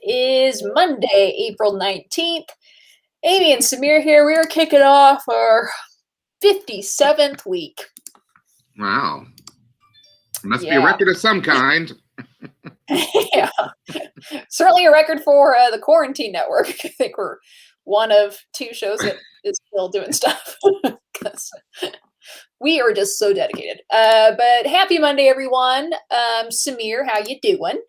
is Monday, April 19th. Amy and Samir here. We are kicking off our 57th week. Wow. Must be a record of some kind. Yeah. Certainly a record for the Quarantine Network. I think we're one of two shows that is still doing stuff. We are just so dedicated. But happy Monday, everyone. Samir, how you doing?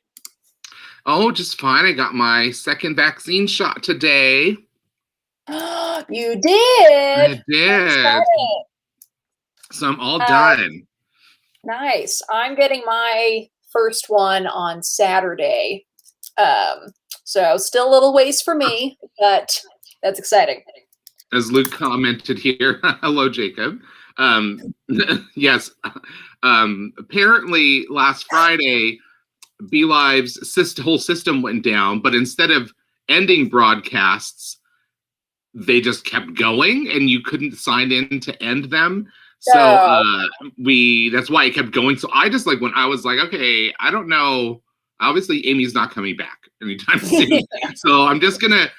Oh, just fine. I got my second vaccine shot today. You did? I did. So I'm all done. Nice. I'm getting my first one on Saturday. So still a little ways for me, but that's exciting. As Luke commented here, hello, Jacob. Yes. Apparently last Friday, BeLive's whole system went down, but instead of ending broadcasts, they just kept going and you couldn't sign in to end them. So that's why it kept going. So I just when I was like, okay, I don't know. Obviously Amy's not coming back anytime soon. So I'm just going to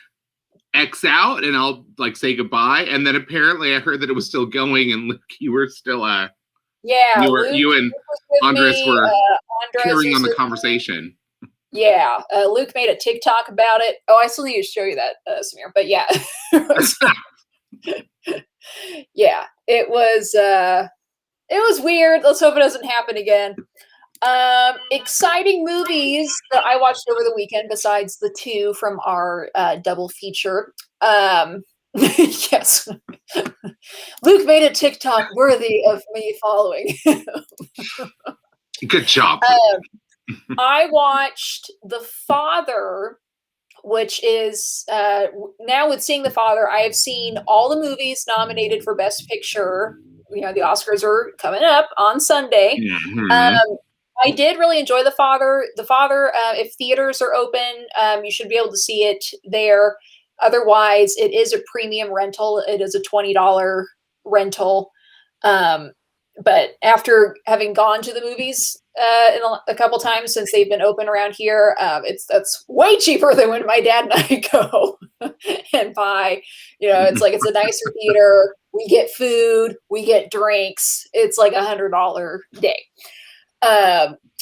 X out and I'll say goodbye. And then apparently I heard that it was still going and Luke, you were still, you and Andres were carrying on the conversation. Yeah, Luke made a TikTok about it. Oh, I still need to show you that, Samir. But yeah, yeah, it was weird. Let's hope it doesn't happen again. Exciting movies that I watched over the weekend, besides the two from our double feature. Yes, Luke made a TikTok worthy of me following. Good job. I watched The Father, which is now with seeing The Father, I have seen all the movies nominated for Best Picture. You know, the Oscars are coming up on Sunday. Mm-hmm. I did really enjoy The Father. The Father, if theaters are open, you should be able to see it there. Otherwise, it is a premium rental. It is a $20 rental. But after having gone to the movies a couple times since they've been open around here, that's way cheaper than when my dad and I go and buy. You know, it's a nicer theater. We get food, we get drinks. It's like $100 a day.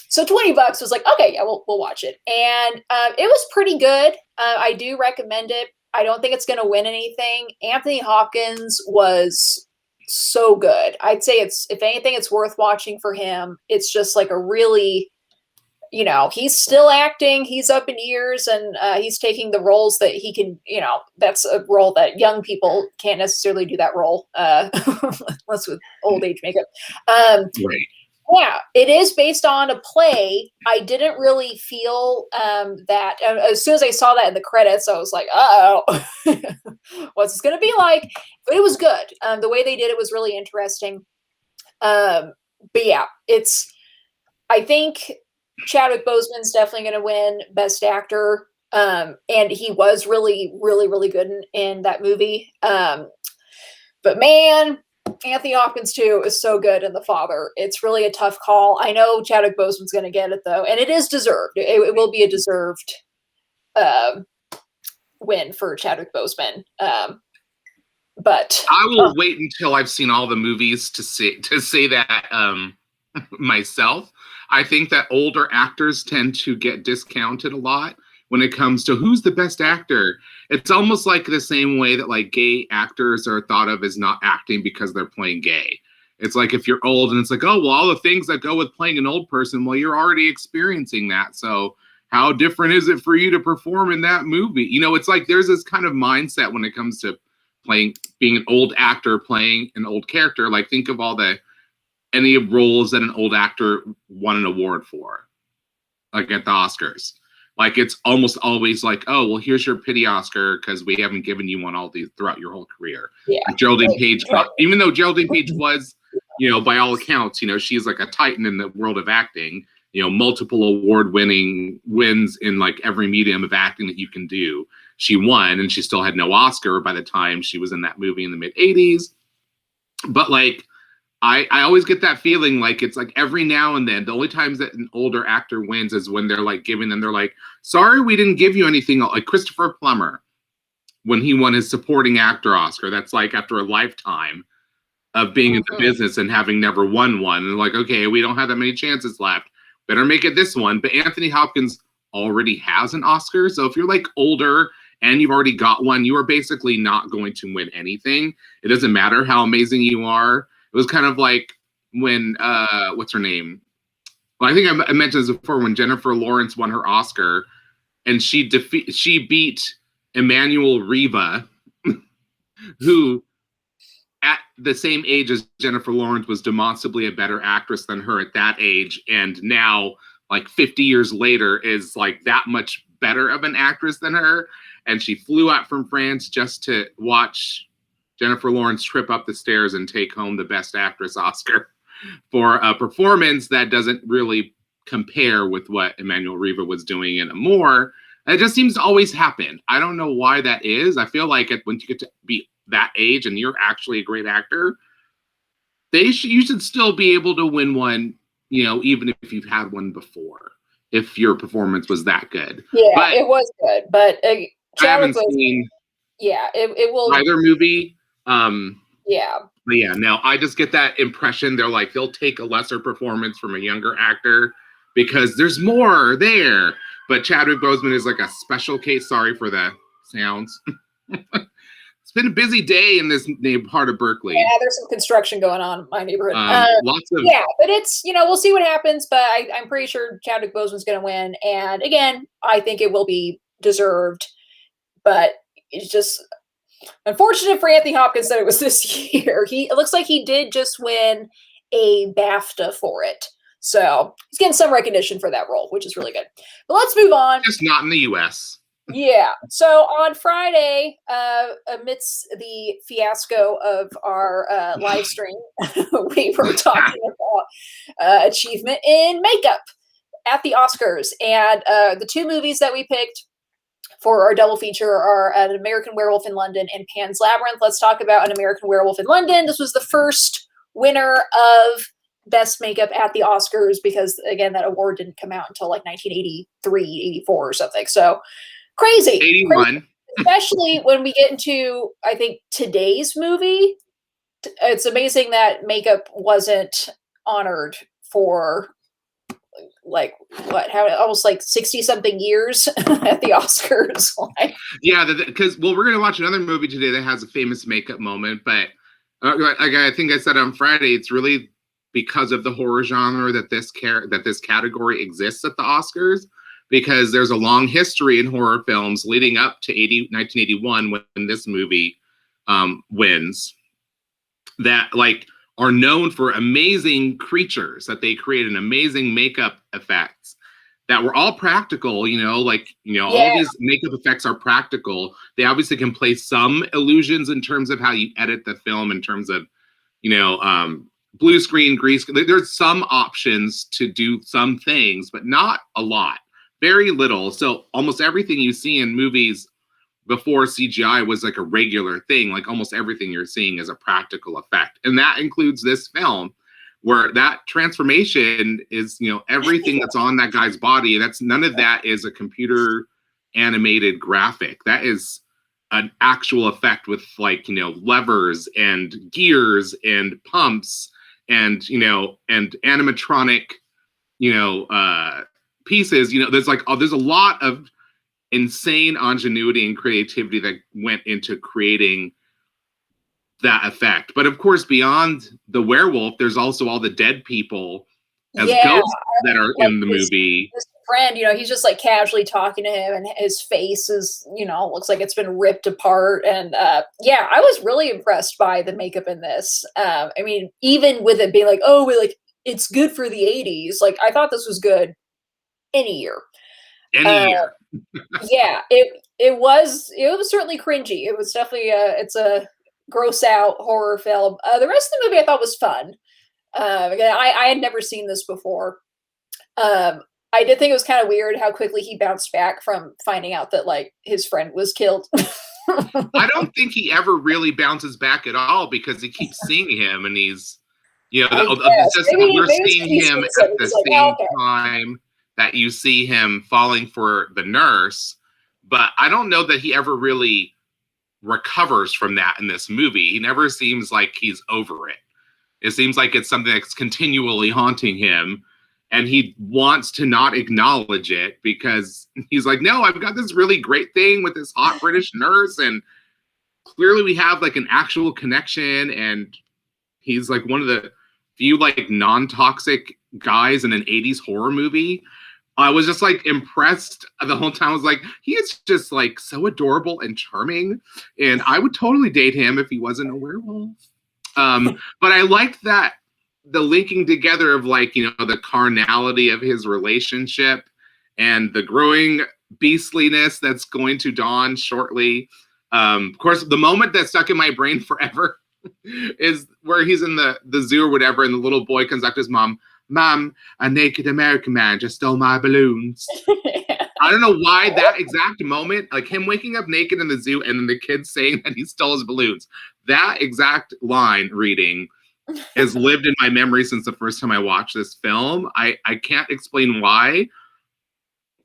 So $20 was okay, yeah, we'll watch it, and it was pretty good. I do recommend it. I don't think it's going to win anything. Anthony Hopkins was so good. I'd say if anything, it's worth watching for him. It's just a really, he's still acting. He's up in years, and he's taking the roles that he can. That's a role that young people can't necessarily do that role, unless with old age makeup. Right. Yeah, it is based on a play. I didn't really feel that. As soon as I saw that in the credits, I was like, uh-oh, what's this going to be like? But it was good. The way they did it was really interesting. But yeah, I think Chadwick Boseman's definitely going to win Best Actor. And he was really, really, really good in that movie. But man, Anthony Hopkins too is so good in The Father. It's really a tough call. I know Chadwick Boseman's going to get it though, and it is deserved. It will be a deserved win for Chadwick Boseman. But I will wait until I've seen all the movies to say that myself. I think that older actors tend to get discounted a lot when it comes to who's the best actor. It's almost like the same way that gay actors are thought of as not acting because they're playing gay. It's like if you're old and it's oh, well, all the things that go with playing an old person, well, you're already experiencing that. So how different is it for you to perform in that movie? It's there's this kind of mindset when it comes to being an old actor playing an old character. Think of any roles that an old actor won an award for, at the Oscars. It's almost always oh, well, here's your pity Oscar because we haven't given you one all these throughout your whole career. Yeah. Geraldine Page even though Geraldine Page was, by all accounts, she's a titan in the world of acting, multiple award-winning wins in every medium of acting that you can do. She won, and she still had no Oscar by the time she was in that movie in the mid-'80s. But I always get that feeling like it's like every now and then, the only times that an older actor wins is when they're like giving them, they're like, sorry, we didn't give you anything. Like Christopher Plummer, when he won his supporting actor Oscar, that's like after a lifetime of being in the business and having never won one. And like, okay, we don't have that many chances left. Better make it this one. But Anthony Hopkins already has an Oscar. So if you're like older and you've already got one, you are basically not going to win anything. It doesn't matter how amazing you are. It was kind of like when, what's her name? Well, I think I mentioned this before, when Jennifer Lawrence won her Oscar and she beat Emmanuel Riva, who at the same age as Jennifer Lawrence was demonstrably a better actress than her at that age, and now like 50 years later is like that much better of an actress than her. And she flew out from France just to watch Jennifer Lawrence trip up the stairs and take home the Best Actress Oscar for a performance that doesn't really compare with what Emmanuel Riva was doing in Amour. It just seems to always happen. I don't know why that is. I feel like when you get to be that age and you're actually a great actor, you should still be able to win one, you know, even if you've had one before, if your performance was that good. Yeah, but it was good, but I haven't seen it will either movie. Yeah. But yeah, no, I just get that impression they'll take a lesser performance from a younger actor because there's more there. But Chadwick Boseman is like a special case. Sorry for the sounds. It's been a busy day in this part of Berkeley. Yeah, there's some construction going on in my neighborhood. Lots of but it's, you know, we'll see what happens. But I'm pretty sure Chadwick Boseman's going to win, and again, I think it will be deserved. But it's just unfortunate for Anthony Hopkins that it was this year. It looks like he did just win a BAFTA for it. So he's getting some recognition for that role, which is really good. But let's move on. Just not in the U.S. Yeah. So on Friday, amidst the fiasco of our live stream, we were talking about achievement in makeup at the Oscars. And the two movies that we picked for our double feature are An American Werewolf in London and Pan's Labyrinth. Let's talk about An American Werewolf in London. This was the first winner of Best Makeup at the Oscars because, again, that award didn't come out until like 1983, 84 or something. So crazy. 81. Crazy. Especially when we get into, I think, today's movie. It's amazing that makeup wasn't honored for like almost like 60 something years at the Oscars. Yeah, because we're gonna watch another movie today that has a famous makeup moment, but I think I said on Friday, it's really because of the horror genre that this category exists at the Oscars, because there's a long history in horror films leading up to 1981 when this movie wins, that like are known for amazing creatures that they create and amazing makeup effects that were all practical, all these makeup effects are practical. They obviously can play some illusions in terms of how you edit the film, in terms of, blue screen, green screen. There's some options to do some things, but not a lot, very little. So almost everything you see in movies before CGI was like a regular thing. Like almost everything you're seeing is a practical effect. And that includes this film, where that transformation is, everything that's on that guy's body. None of that is a computer animated graphic. That is an actual effect with levers and gears and pumps and animatronic, pieces. There's a lot of insane ingenuity and creativity that went into creating that effect. But of course, beyond the werewolf, there's also all the dead people as ghosts that are in the movie. His friend, he's just like casually talking to him, and his face is, looks like it's been ripped apart. And I was really impressed by the makeup in this. I mean, even with it being like, it's good for the 80s. Like, I thought this was good any year. It was certainly cringy. It was definitely it's a gross out horror film. The rest of the movie I thought was fun. Again, I had never seen this before. I did think it was kind of weird how quickly he bounced back from finding out that his friend was killed. I don't think he ever really bounces back at all, because he keeps seeing him and he's You know, I it's guess. just Maybe we're maybe it's seeing 'cause he him sees at it, the he's like, "Oh, same okay." time that you see him falling for the nurse, but I don't know that he ever really recovers from that in this movie. He never seems like he's over it. It seems like it's something that's continually haunting him, and he wants to not acknowledge it because he's like, no, I've got this really great thing with this hot British nurse, and clearly we have like an actual connection, and he's like one of the few like non-toxic guys in an 80s horror movie. I was just like impressed the whole time. I was like, he is just like so adorable and charming, and I would totally date him if he wasn't a werewolf. But I liked that the linking together of like, you know, the carnality of his relationship and the growing beastliness that's going to dawn shortly. Of course, the moment that stuck in my brain forever is where he's in the zoo or whatever, and the little boy comes up to his mom, Mom, a naked American man just stole my balloons. I don't know why that exact moment, like him waking up naked in the zoo and then the kid saying that he stole his balloons, that exact line reading has lived in my memory since the first time I watched this film. I can't explain why,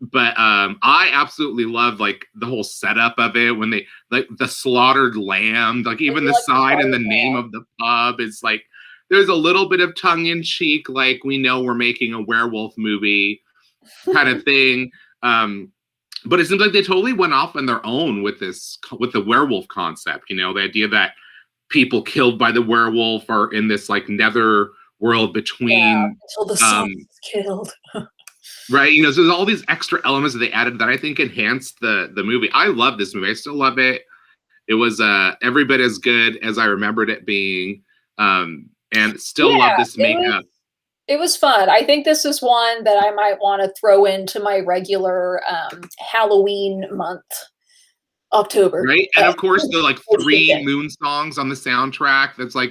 but I absolutely love like the whole setup of it when they like the slaughtered lamb, like even the Like the sign and the fire name lamb. of the pub is like there's a little bit of tongue in cheek, like we know we're making a werewolf movie kind of thing. Um, but it seems like they totally went off on their own with this with the werewolf concept. You know, the idea that people killed by the werewolf are in this like nether world Yeah, between until the um son is killed. right, you know, so there's all these extra elements that they added that I think enhanced the movie. I love this movie. I still love it. It was every bit as good as I remembered it being. And still love Yeah, this makeup. it was fun. I think this is one that I might wanna throw into my regular, Halloween month, October. Right, and of course the like This three weekend. moon songs on the soundtrack. That's like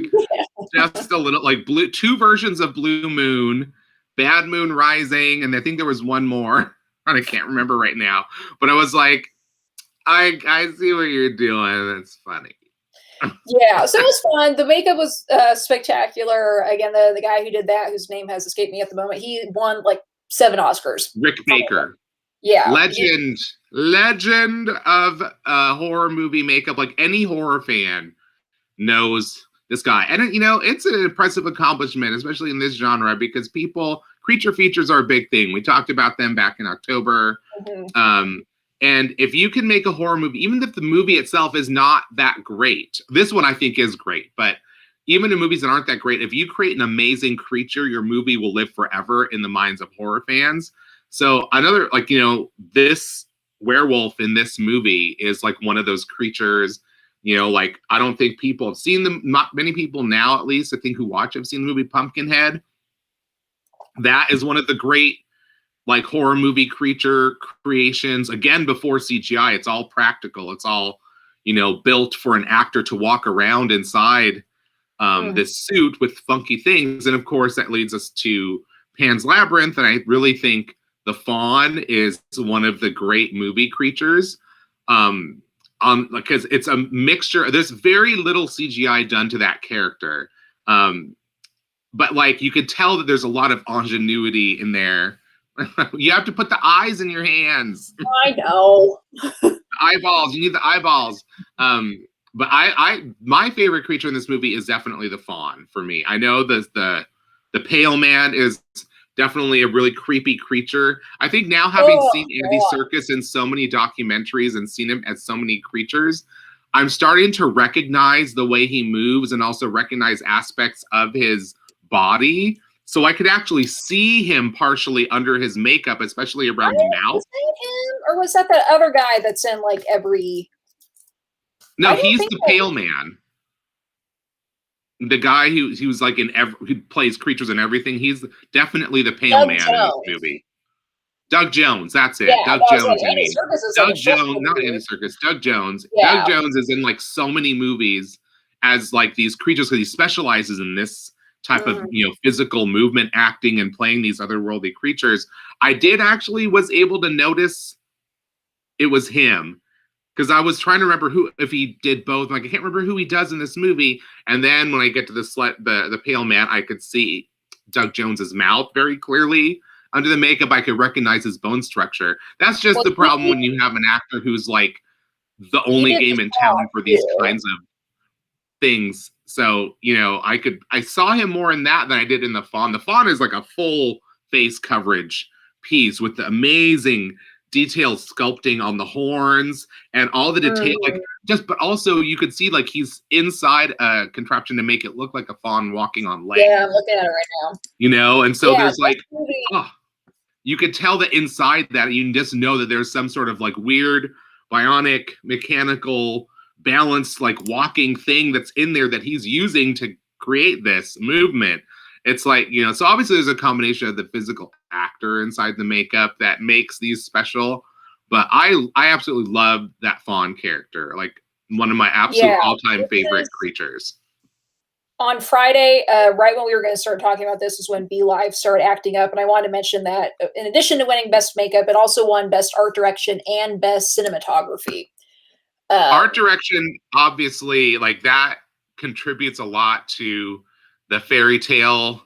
Yeah. just a little like blue, two versions of Blue Moon, Bad Moon Rising, and I think there was one more. I can't remember right now, but I was like, I see what you're doing. That's funny. Yeah, so it was fun. The makeup was, spectacular. Again, the guy who did that, whose name has escaped me at the moment, he won, like, 7 Oscars Rick for makeup. Baker, Yeah, he legend of horror movie makeup. Like any horror fan knows this guy, and you know it's an impressive accomplishment, especially in this genre, because people creature features are a big thing. We talked about them back in October. mhm. Um, and if you can make a horror movie, even if the movie itself is not that great, this one I think is great, but even in movies that aren't that great, if you create an amazing creature, your movie will live forever in the minds of horror fans. So another, like, you know, this werewolf in this movie is like one of those creatures, you know, like I don't think people have seen them, not many people now at least, I think who watch have seen the movie Pumpkinhead. That is one of the great like horror movie creature creations, again before CGI. It's all practical, it's all, you know, built for an actor to walk around inside Mm. this suit with funky things. And of course that leads us to Pan's Labyrinth, and I really think the fawn is one of the great movie creatures, because it's a mixture. There's very little CGI done to that character, but like you could tell that there's a lot of ingenuity in there. You have to put the eyes in your hands. I know. Eyeballs. You need the eyeballs. But my favorite creature in this movie is definitely the fawn for me. I know the pale man is definitely a really creepy creature. I think now having Oh, seen Andy God. Serkis in so many documentaries and seen him as so many creatures, I'm starting to recognize the way he moves and also recognize aspects of his body. So I could actually see him partially under his makeup, especially around the mouth. Was that him, or was that other guy that's in, like, every No, I didn't he's think the that pale man. The guy who he was like in who plays creatures and everything. He's definitely the pale Doug man in this Jones. movie. Doug Jones, that's Yeah, it. I Doug was like, Jones, I Andy mean. Serkis is in Doug a short Jones, not Andy movie. Serkis, Doug Jones. Doug Yeah. Jones is in like so many movies as like these creatures because he specializes in this type of, Mhm. you know, physical movement acting and playing these otherworldly creatures. I did actually was able to notice it was him. because I was trying to remember if he did both. Like I can't remember who he does in this movie. And then when I get to the pale man, I could see Doug Jones's mouth very clearly under the makeup. I could recognize his bone structure. That's just the problem when you have an actor who's like the only game in town for these kinds of things. So, you know, I saw him more in that than I did in the Fawn. The Fawn is like a full face coverage piece with the amazing detailed sculpting on the horns and all the detail, but also you could see like he's inside a contraption to make it look like a fawn walking on legs. Yeah, I'm looking at it right now. You know, and so there's like, you could tell that inside that you just know that there's some sort of like weird bionic mechanical balanced like walking thing that's in there that he's using to create this movement. It's like, you know, so obviously there's a combination of the physical actor inside the makeup that makes these special, but I absolutely love that fawn character, like one of my absolute all-time favorite creatures. On Friday, right when we were going to start talking about this, is when Be Live started acting up, and I wanted to mention that in addition to winning Best Makeup, it also won Best Art Direction and Best Cinematography. Art direction, obviously, like that contributes a lot to the fairy tale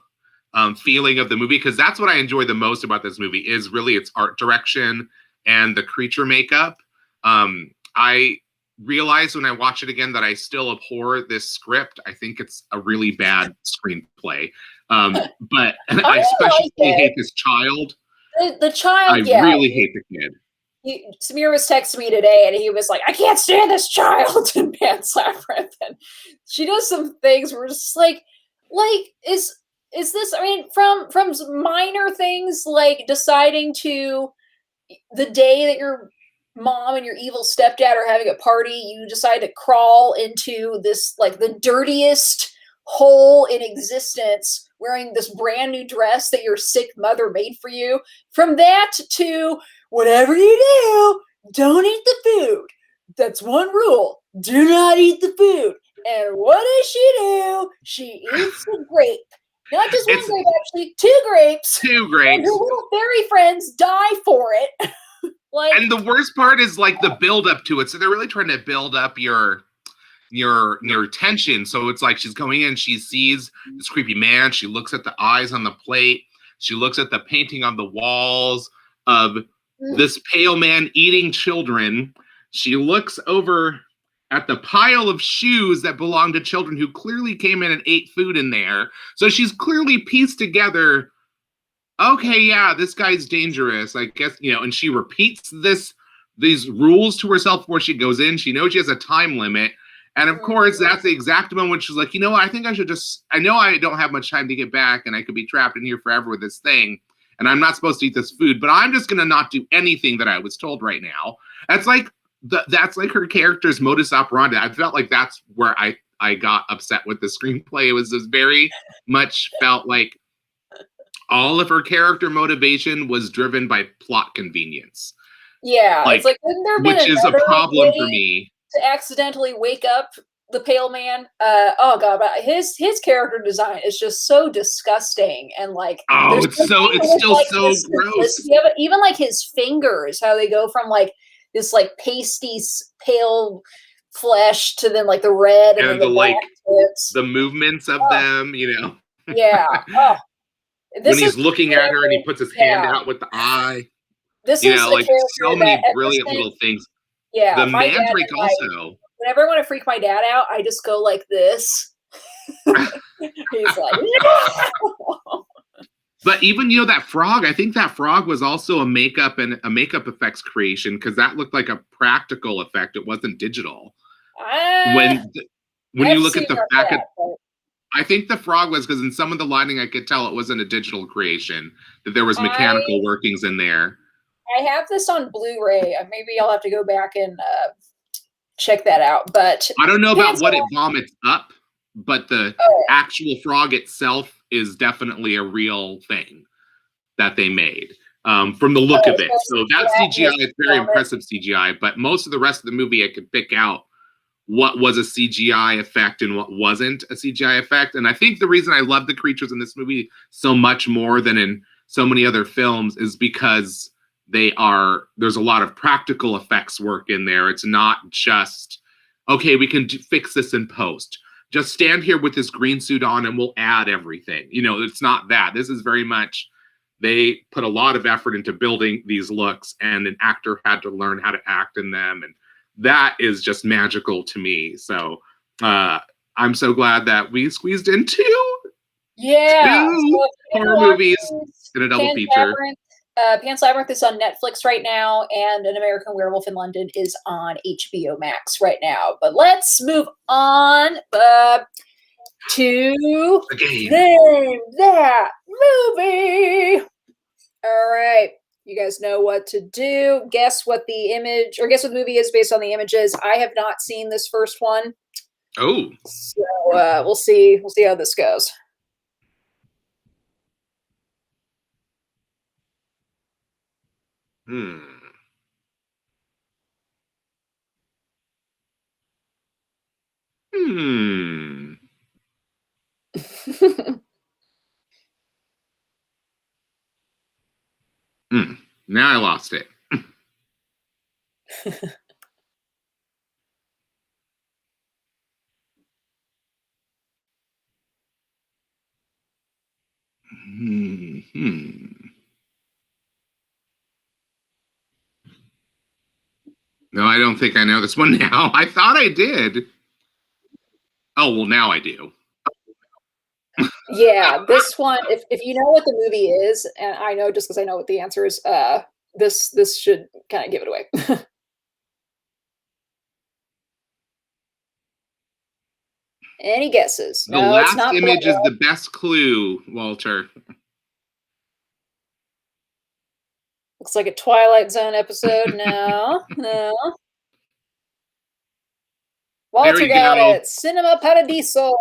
feeling of the movie, because that's what I enjoy the most about this movie is really its art direction and the creature makeup. I realized when I watch it again that I still abhor this script. I think it's a really bad screenplay. But I especially hate this child. The child, I really hate the kid. Samir was texting me today, and he was like, "I can't stand this child in Pan's Labyrinth." And she does some things where it's just like is this? I mean, from minor things like deciding to the day that your mom and your evil stepdad are having a party, you decide to crawl into this like the dirtiest hole in existence, wearing this brand new dress that your sick mother made for you. From that to whatever you do, don't eat the food. That's one rule. Do not eat the food. And what does she do? She eats a grape. Not just one grape, actually, 2 grapes. 2 grapes. And her little fairy friends die for it. And the worst part is like the build up to it. So they're really trying to build up your tension. So it's like she's going in, she sees this creepy man. She looks at the eyes on the plate. She looks at the painting on the walls of this pale man eating children. She looks over at the pile of shoes that belong to children who clearly came in and ate food in there. So she's clearly pieced together, okay, yeah, this guy's dangerous, I guess, you know, and she repeats these rules to herself before she goes in. She knows she has a time limit. And of course, that's the exact moment when she's like, you know what, I think I should I know I don't have much time to get back and I could be trapped in here forever with this thing. And I'm not supposed to eat this food, but I'm just going to not do anything that I was told right now. That's like her character's modus operandi. I felt like that's where I got upset with the screenplay. It was just very much felt like all of her character motivation was driven by plot convenience. Yeah, like, it's like, which is a problem for me. To accidentally wake up the pale man. Oh god, but his character design is just so disgusting, and like it's still like so gross. Even like his fingers, how they go from like this like pasty pale flesh to then like the red and then the like tips. The movements of them, you know. Yeah. Oh. When he's looking at her and he puts his hand out with the eye. This is like so many brilliant little things. Yeah, the mandrake also. Whenever I want to freak my dad out, I just go like this. He's like, no! But even, you know, that frog, I think that frog was also a makeup effects creation, because that looked like a practical effect. It wasn't digital. When you look at the back of, I think the frog was, because in some of the lighting I could tell it wasn't a digital creation, that there was mechanical workings in there. I have this on Blu-ray. Maybe I'll have to go back and check that out. But I don't know about what it vomits up, but the actual frog itself is definitely a real thing that they made from the look of it. So that CGI is very impressive CGI, but most of the rest of the movie I could pick out what was a CGI effect and what wasn't a CGI effect. And I think the reason I love the creatures in this movie so much more than in so many other films is because there's a lot of practical effects work in there. It's not just, okay, we can fix this in post. Just stand here with this green suit on and we'll add everything. It's not that. This is very much, they put a lot of effort into building these looks, and an actor had to learn how to act in them. And that is just magical to me. So I'm so glad that we squeezed in two horror movies in a double feature. Pan's Labyrinth is on Netflix right now, and An American Werewolf in London is on HBO Max right now. But let's move on to the game. Name That Movie. All right. You guys know what to do. Guess what the movie is based on the images. I have not seen this first one. Oh. So we'll see. We'll see how this goes. Hmm. Now I lost it. No, I don't think I know this one now. I thought I did. Oh, well, now I do. Yeah, this one, if you know what the movie is, and I know just because I know what the answer is, this should kind of give it away. Any guesses? The last image is the best clue, Walter. Looks like a Twilight Zone episode. No. Walter got it. Cinema Paradiso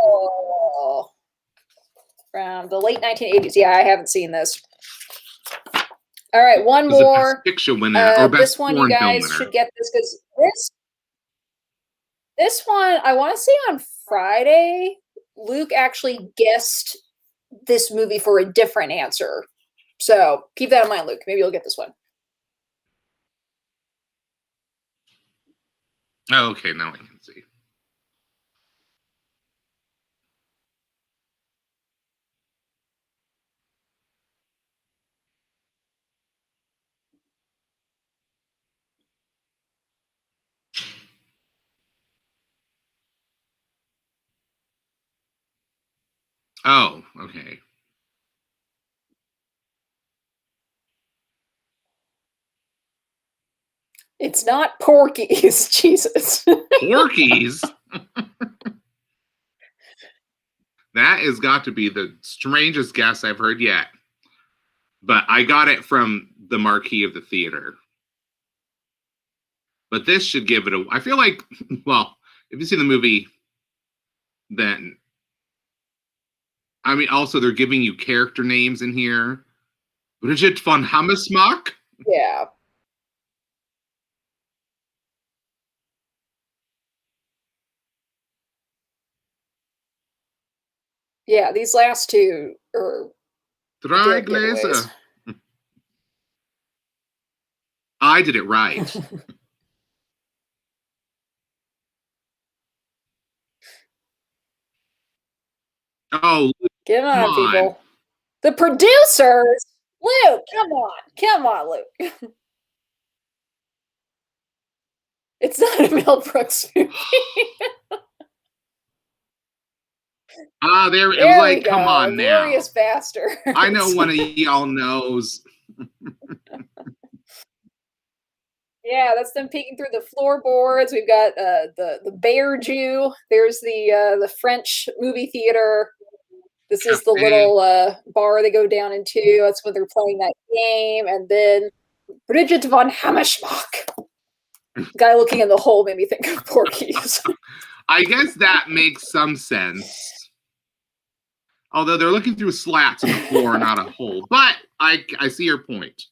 from the late 1980s. Yeah, I haven't seen this. All right, one more. Best picture winner or best this one, you guys should get this because this one, I want to say on Friday, Luke actually guessed this movie for a different answer. So keep that in mind, Luke. Maybe you'll get this one. Oh, okay, now I can see. Oh, okay. It's not Porky's. Jesus. Porky's? That has got to be the strangest guess I've heard yet. But I got it from the marquee of the theater. But this should give it a... I feel like, well, if you see the movie, then... I mean, also, they're giving you character names in here. Bridget von Hammersmark? Yeah. Yeah, these last two are... Drei Gläser. I did it right. Oh, get on, people. The producers. Luke, come on, Luke. It's not a Mel Brooks movie. There it was like, come on now. Glorious Bastard. I know one of y'all knows. Yeah, that's them peeking through the floorboards. We've got the Bear Jew. There's the French movie theater. This is the little bar they go down into. That's when they're playing that game. And then Bridget von Hammersmark. Guy looking in the hole made me think of Porky's. I guess that makes some sense. Although they're looking through slats in the floor, not a hole. But I see your point.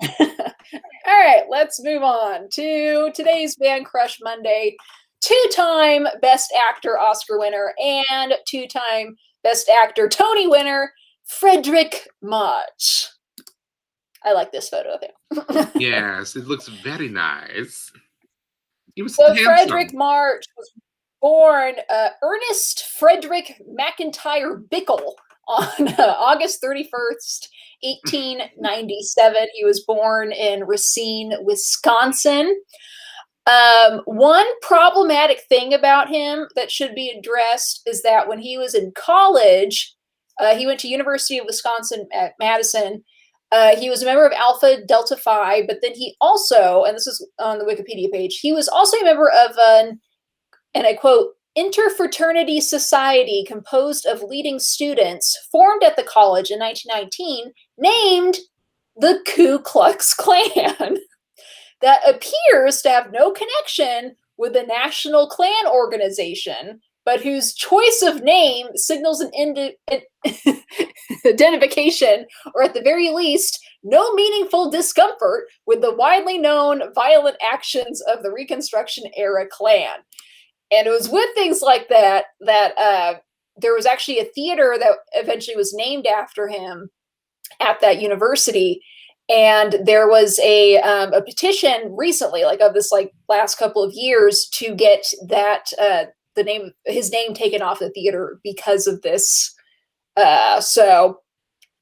All right, let's move on to today's Man Crush Monday. 2-time Best Actor Oscar winner and 2-time Best Actor Tony winner, Fredric March. I like this photo of him. Yes, it looks very nice. He was So Fredric handsome. March was born Ernest Frederick McIntyre Bickle on August 31st, 1897. He was born in Racine, Wisconsin. One problematic thing about him that should be addressed is that when he was in college, he went to University of Wisconsin at Madison. He was a member of Alpha Delta Phi, but then he also, and this is on the Wikipedia page, he was also a member of an, and I quote, interfraternity society composed of leading students formed at the college in 1919 named the Ku Klux Klan that appears to have no connection with the National Klan organization, but whose choice of name signals an identification, or at the very least, no meaningful discomfort with the widely known violent actions of the Reconstruction era Klan. And it was with things like that that there was actually a theater that eventually was named after him at that university. And there was a petition recently, like of this like last couple of years, to get that his name taken off the theater because of this. So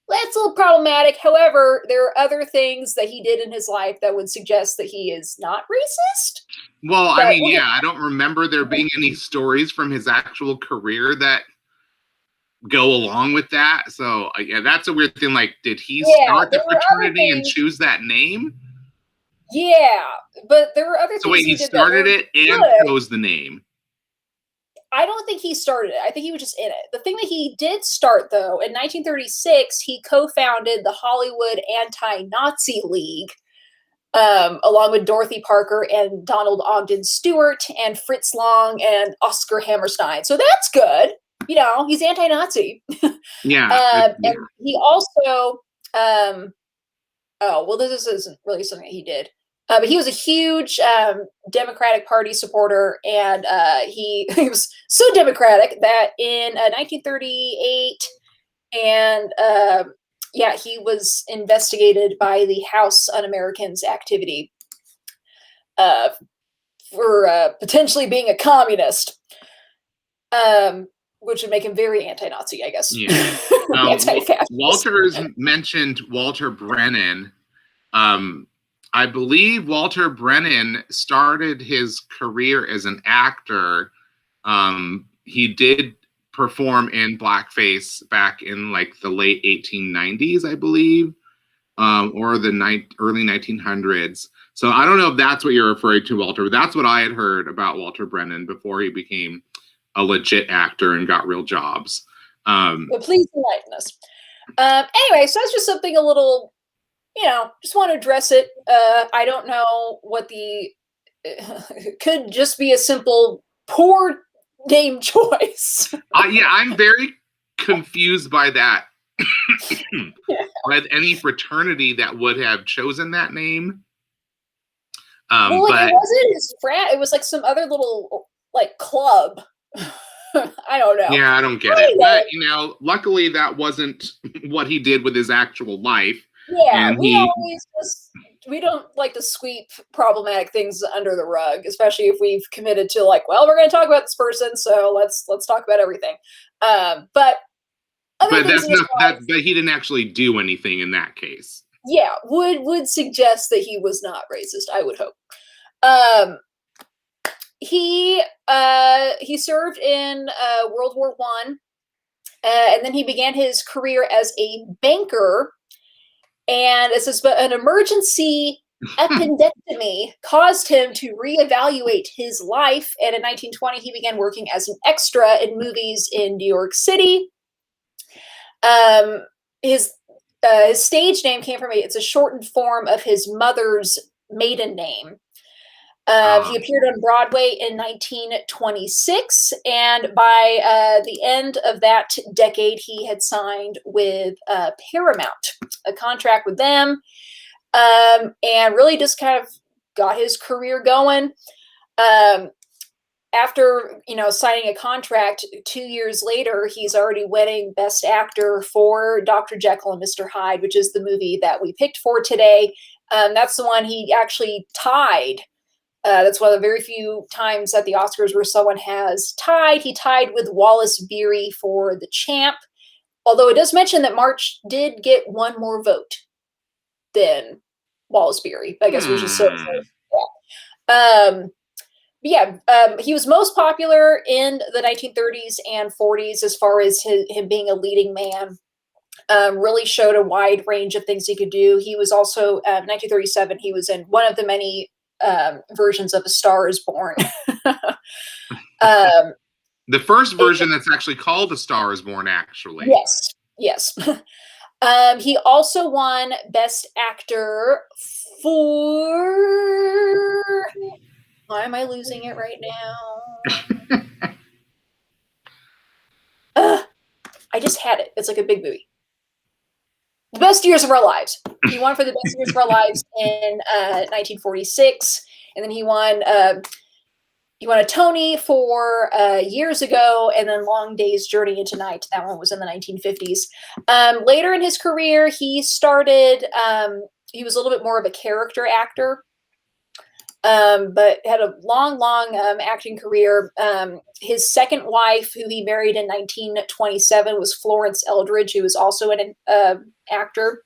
that's a little problematic. However, there are other things that he did in his life that would suggest that he is not racist. Well, I mean, yeah, I don't remember there being any stories from his actual career that go along with that. So, yeah, that's a weird thing. Like, did he start the fraternity and choose that name? Yeah, but there were other things. So wait, he started it and chose the name. I don't think he started it. I think he was just in it. The thing that he did start, though, in 1936, he co-founded the Hollywood Anti-Nazi League, along with Dorothy Parker and Donald Ogden Stewart and Fritz Lang and Oscar Hammerstein. So that's good. You know, he's anti-Nazi. Yeah. And he also, oh, well, this isn't really something that he did. But he was a huge Democratic Party supporter, and he was so Democratic that in 1938, and yeah, he was investigated by the House Un-Americans Activity for potentially being a communist, which would make him very anti-Nazi, I guess. Yeah. Walter's mentioned Walter Brennan. I believe Walter Brennan started his career as an actor. He did perform in blackface back in like the late 1890s, I believe, or the early 1900s. So I don't know if that's what you're referring to, Walter, but that's what I had heard about Walter Brennan before he became a legit actor and got real jobs. Well, please enlighten us. Anyway, so that's just something a little, you know, just want to address it. I don't know what could just be a simple poor name choice. Yeah, I'm very confused by that. With any fraternity that would have chosen that name. Well, like, it wasn't his frat. It was like some other little like club. I don't know. Yeah, I don't get it. But, you know, luckily that wasn't what he did with his actual life. Yeah, and we don't like to sweep problematic things under the rug, especially if we've committed to like, well, we're going to talk about this person, so let's talk about everything. But that's not that. But he didn't actually do anything in that case. Yeah, would suggest that he was not racist. I would hope. He served in World War I, and then he began his career as a banker. And it says, but an emergency appendectomy caused him to reevaluate his life. And in 1920, he began working as an extra in movies in New York City. His stage name came from it's a shortened form of his mother's maiden name. He appeared on Broadway in 1926, and by the end of that decade, he had signed with Paramount, a contract with them, and really just kind of got his career going. after, signing a contract 2 years later, he's already winning Best Actor for Dr. Jekyll and Mr. Hyde, which is the movie that we picked for today. That's the one he actually tied. That's one of the very few times at the Oscars where someone has tied. He tied with Wallace Beery for The Champ, although it does mention that March did get one more vote than Wallace Beery. I guess it was just so. He was most popular in the 1930s and 40s as far as him being a leading man. Really showed a wide range of things he could do. He was also, 1937, he was in one of the many versions of A Star is Born. The first version that's actually called A Star is Born, actually. Yes. He also won Best Actor for... Why am I losing it right now? I just had it. It's like a big movie. The Best Years of Our Lives. He won for The Best Years of Our Lives in 1946, and then he won a Tony for Years Ago, and then Long Day's Journey into Night. That one was in the 1950s. Later in his career, he started. He was a little bit more of a character actor, but had a long acting career. His second wife, who he married in 1927, was Florence Eldridge, who was also an actor.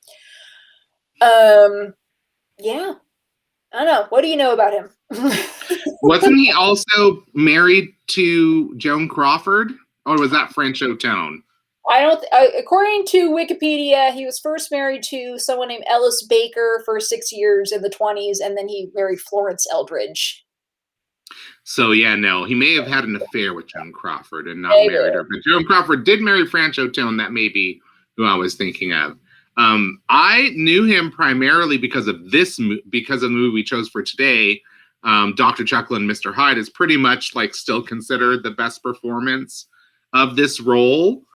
Yeah. I don't know. What do you know about him? Wasn't he also married to Joan Crawford? Or was that French O'Tone? According to Wikipedia, he was first married to someone named Ellis Baker for 6 years in the 1920s, and then he married Florence Eldridge. So, yeah, no, he may have had an affair with Joan Crawford and not married her. But Joan Crawford did marry French O'Tone. That may be who I was thinking of. I knew him primarily because of the movie we chose for today. Dr. Jekyll and Mr. Hyde is pretty much like still considered the best performance of this role.